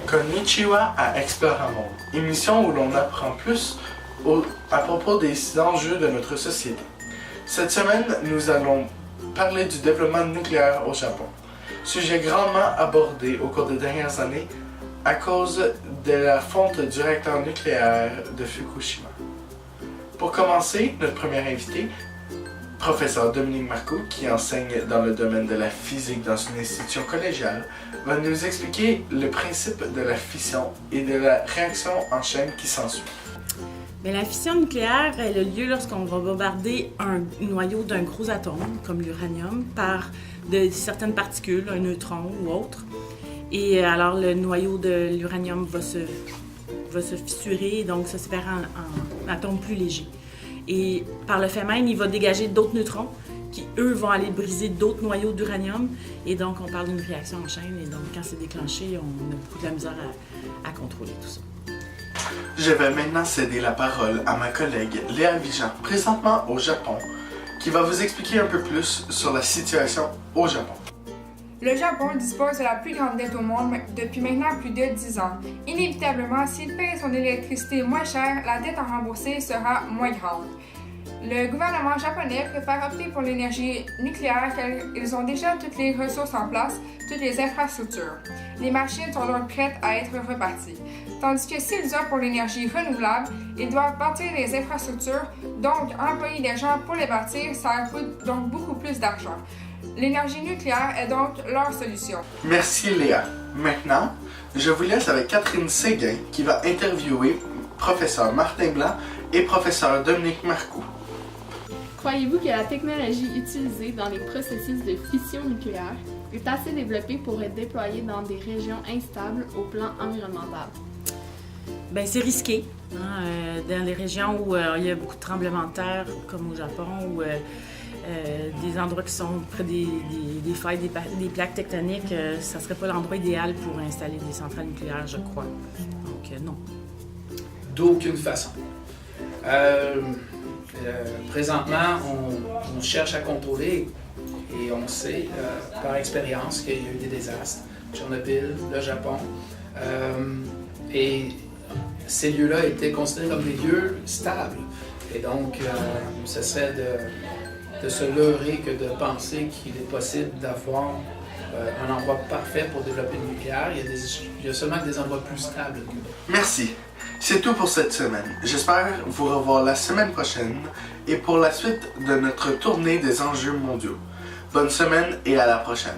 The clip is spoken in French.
Konnichiwa à Explore un monde, émission où l'on apprend plus à propos des enjeux de notre société. Cette semaine, nous allons parler du développement nucléaire au Japon, sujet grandement abordé au cours des dernières années à cause de la fonte du réacteur nucléaire de Fukushima. Pour commencer, notre premier invité, professeur Dominique Marcoux, qui enseigne dans le domaine de la physique dans une institution collégiale, va nous expliquer le principe de la fission et de la réaction en chaîne qui s'ensuit. Mais la fission nucléaire, elle a lieu lorsqu'on va bombarder un noyau d'un gros atome, comme l'uranium, par certaines particules, un neutron ou autre. Et alors, le noyau de l'uranium va se fissurer, donc se séparer en atomes plus légers. Et par le fait même, il va dégager d'autres neutrons qui, eux, vont aller briser d'autres noyaux d'uranium. Et donc, on parle d'une réaction en chaîne. Et donc, quand c'est déclenché, on a beaucoup de la misère à contrôler tout ça. Je vais maintenant céder la parole à ma collègue Léa Vigeant, présentement au Japon, qui va vous expliquer un peu plus sur la situation au Japon. Le Japon dispose de la plus grande dette au monde depuis maintenant plus de 10 ans. Inévitablement, s'il paye son électricité moins cher, la dette à rembourser sera moins grande. Le gouvernement japonais préfère opter pour l'énergie nucléaire car ils ont déjà toutes les ressources en place, toutes les infrastructures. Les machines sont donc prêtes à être reparties. Tandis que s'ils optent pour l'énergie renouvelable, ils doivent bâtir les infrastructures, donc employer des gens pour les bâtir, ça coûte donc beaucoup plus d'argent. L'énergie nucléaire est donc leur solution. Merci Léa. Maintenant, je vous laisse avec Catherine Séguin qui va interviewer professeur Martin Blanc et professeur Dominique Marcoux. Croyez-vous que la technologie utilisée dans les processus de fission nucléaire est assez développée pour être déployée dans des régions instables au plan environnemental? Bien, c'est risqué. Dans les régions où il y a beaucoup de tremblements de terre, comme au Japon, ou des endroits qui sont près des failles, des plaques tectoniques, ça ne serait pas l'endroit idéal pour installer des centrales nucléaires, je crois. Donc, non. D'aucune façon. Présentement, on cherche à contrôler et on sait par expérience qu'il y a eu des désastres. Tchernobyl, le Japon. Et ces lieux-là étaient considérés comme des lieux stables. Et donc, ce serait de se leurrer que de penser qu'il est possible d'avoir un endroit parfait pour développer le nucléaire. Il y a seulement des endroits plus stables. Merci. C'est tout pour cette semaine. J'espère vous revoir la semaine prochaine et pour la suite de notre tournée des enjeux mondiaux. Bonne semaine et à la prochaine.